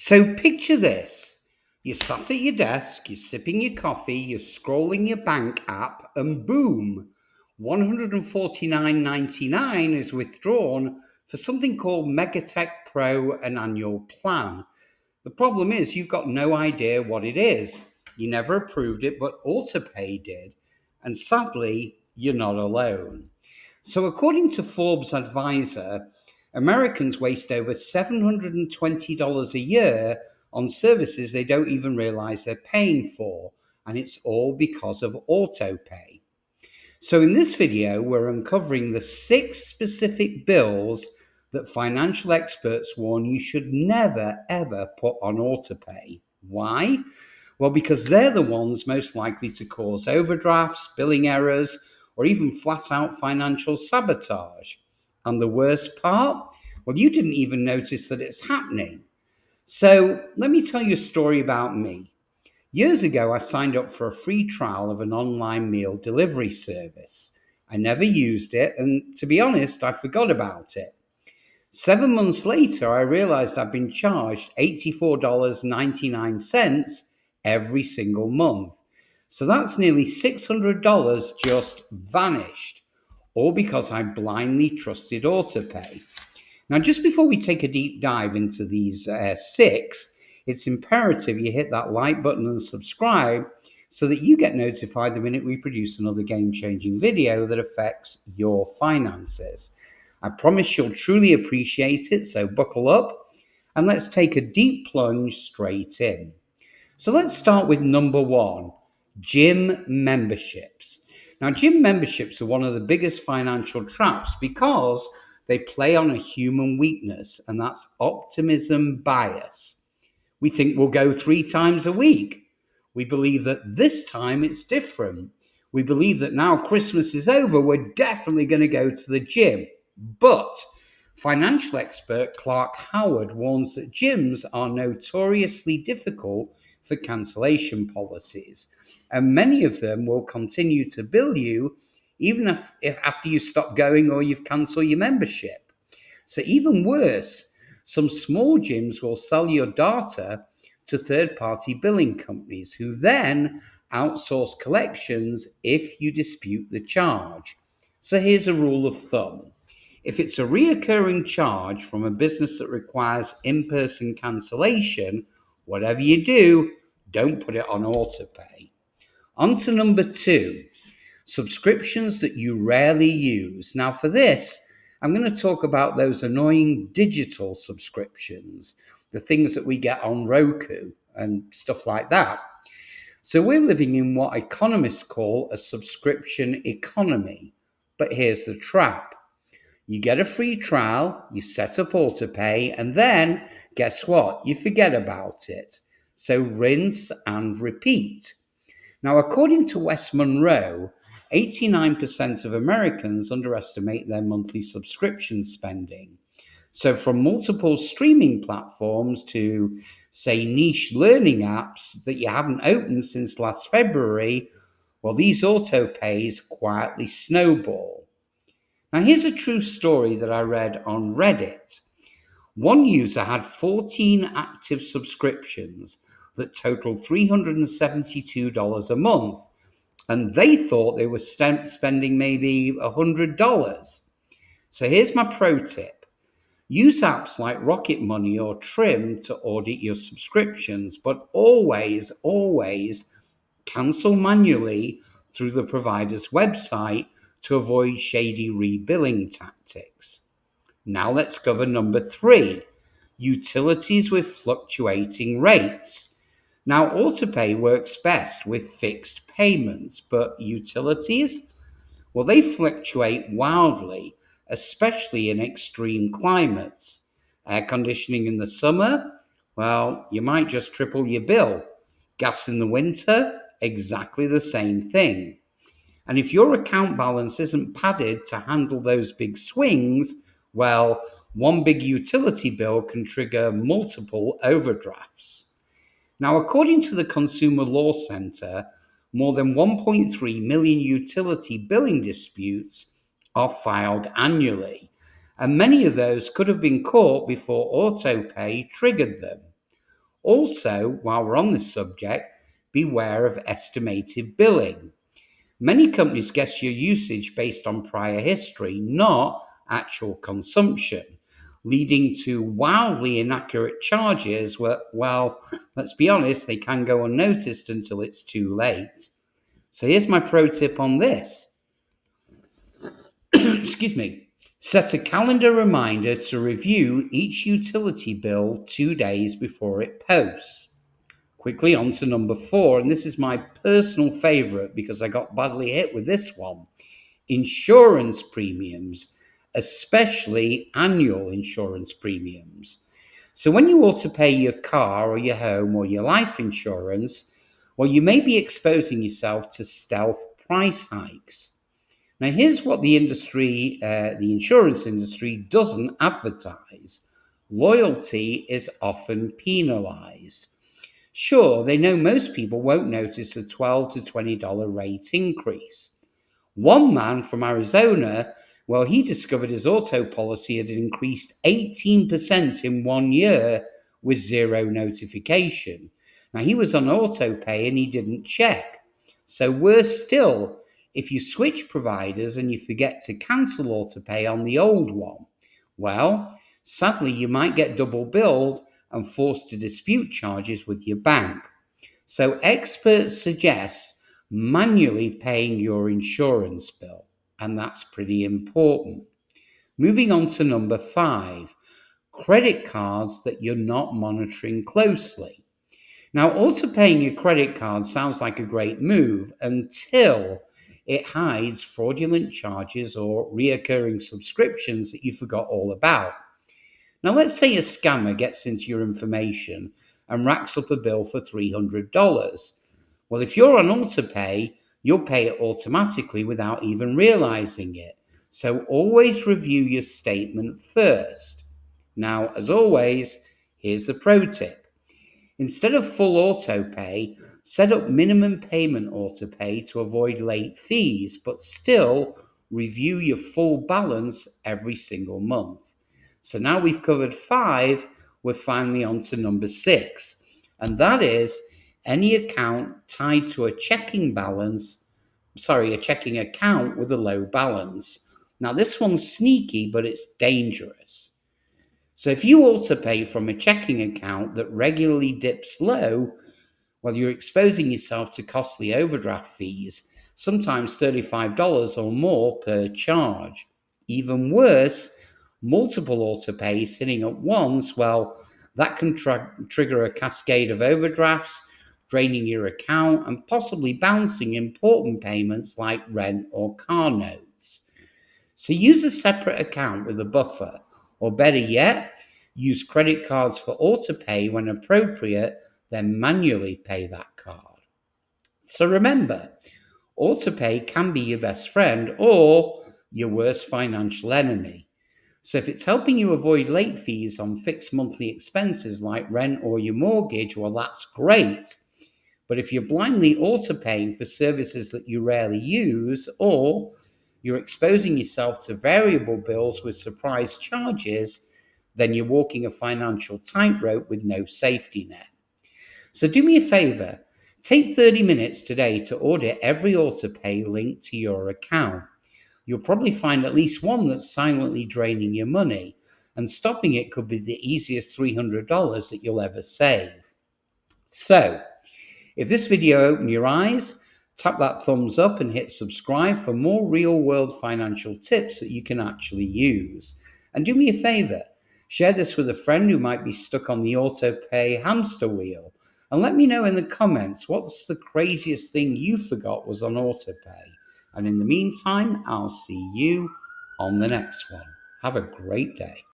So picture this. You're sat at your desk, you're sipping your coffee, you're scrolling your bank app, and boom, 149.99 is withdrawn for something called Megatech Pro, an annual plan. The problem is you've got no idea what it is. You never approved it, but Autopay did. And sadly, you're not alone. So, according to Forbes Advisor, Americans waste over $720 a year on services they don't even realize they're paying for, and it's all because of autopay. So, in this video, we're uncovering the 6 specific bills that financial experts warn you should never ever put on autopay. Why? Well, because they're the ones most likely to cause overdrafts, billing errors, or even flat out financial sabotage. And the worst part? Well, you didn't even notice that it's happening. So let me tell you a story about me. Years ago, I signed up for a free trial of an online meal delivery service. I never used it, and to be honest, I forgot about it. 7 months later, I realized I'd been charged $84.99 every single month. So that's nearly $600 just vanished, all because I blindly trusted Autopay. Now, just before we take a deep dive into these 6, it's imperative you hit that like button and subscribe so that you get notified the minute we produce another game-changing video that affects your finances. I promise you'll truly appreciate it, so buckle up and let's take a deep plunge straight in. So let's start with number 1, gym memberships. Now, gym memberships are one of the biggest financial traps because they play on a human weakness, and that's optimism bias. We think we'll go 3 times a week. We believe that this time it's different. We believe that now Christmas is over, we're definitely going to go to the gym. But financial expert Clark Howard warns that gyms are notoriously difficult for cancellation policies, and many of them will continue to bill you even if after you stop going or you've cancelled your membership. So even worse, some small gyms will sell your data to third-party billing companies who then outsource collections if you dispute the charge. So here's a rule of thumb. If it's a reoccurring charge from a business that requires in-person cancellation, whatever you do, don't put it on autopay. On to number 2, subscriptions that you rarely use. Now, for this, I'm going to talk about those annoying digital subscriptions, the things that we get on Roku and stuff like that. So we're living in what economists call a subscription economy. But here's the trap. You get a free trial, you set up autopay, and then guess what? You forget about it. So rinse and repeat. Now, according to West Monroe, 89% of Americans underestimate their monthly subscription spending. So, from multiple streaming platforms to, say, niche learning apps that you haven't opened since last February, well, these autopays quietly snowball. Now, here's a true story that I read on Reddit. One user had 14 active subscriptions that totaled $372 a month, and they thought they were spending maybe $100. So here's my pro tip. Use apps like Rocket Money or Trim to audit your subscriptions, but always, always cancel manually through the provider's website to avoid shady rebilling tactics. Now let's cover number 3, utilities with fluctuating rates. Now, autopay works best with fixed payments, but utilities, well, they fluctuate wildly, especially in extreme climates. Air conditioning in the summer, well, you might just triple your bill. Gas in the winter, exactly the same thing. And if your account balance isn't padded to handle those big swings, well, one big utility bill can trigger multiple overdrafts. Now, according to the Consumer Law Center, more than 1.3 million utility billing disputes are filed annually, and many of those could have been caught before autopay triggered them. Also, while we're on this subject, beware of estimated billing. Many companies guess your usage based on prior history, not actual consumption, leading to wildly inaccurate charges. Well, let's be honest, they can go unnoticed until it's too late. So here's my pro tip on this. Excuse me. Set a calendar reminder to review each utility bill 2 days before it posts. Quickly on to number 4, and this is my personal favorite because I got badly hit with this one. Insurance premiums, especially annual insurance premiums. So when you auto-pay your car or your home or your life insurance, well, you may be exposing yourself to stealth price hikes. Now, here's what the insurance industry doesn't advertise. Loyalty is often penalized. Sure, they know most people won't notice a $12 to $20 rate increase. One man from Arizona, well, he discovered his auto policy had increased 18% in 1 year with zero notification. Now, he was on auto pay and he didn't check. So, worse still, if you switch providers and you forget to cancel auto pay on the old one, well, sadly, you might get double billed and forced to dispute charges with your bank. So, experts suggest manually paying your insurance bill, and that's pretty important. Moving on to number 5, credit cards that you're not monitoring closely. Now, auto paying your credit card sounds like a great move until it hides fraudulent charges or reoccurring subscriptions that you forgot all about. Now, let's say a scammer gets into your information and racks up a bill for $300. Well, if you're on autopay, you'll pay it automatically without even realizing it. So always review your statement first. Now, as always, here's the pro tip. Instead of full autopay, set up minimum payment autopay to avoid late fees, but still review your full balance every single month. So now we've covered 5, we're finally on to number 6, and that is any account tied to a checking account with a low balance. Now this one's sneaky, but it's dangerous. So if you also pay from a checking account that regularly dips low, well, you're exposing yourself to costly overdraft fees, sometimes $35 or more per charge. Even worse, multiple autopays hitting at once, well, that can trigger a cascade of overdrafts, draining your account and possibly bouncing important payments like rent or car notes. So use a separate account with a buffer, or better yet, use credit cards for autopay when appropriate, then manually pay that card. So remember, autopay can be your best friend or your worst financial enemy. So if it's helping you avoid late fees on fixed monthly expenses like rent or your mortgage, well, that's great. But if you're blindly auto-paying for services that you rarely use, or you're exposing yourself to variable bills with surprise charges, then you're walking a financial tightrope with no safety net. So do me a favor, take 30 minutes today to audit every autopay linked to your account. You'll probably find at least one that's silently draining your money, and stopping it could be the easiest $300 that you'll ever save. So, if this video opened your eyes, tap that thumbs up and hit subscribe for more real-world financial tips that you can actually use. And do me a favor, share this with a friend who might be stuck on the autopay hamster wheel. And let me know in the comments, what's the craziest thing you forgot was on autopay? And in the meantime, I'll see you on the next one. Have a great day.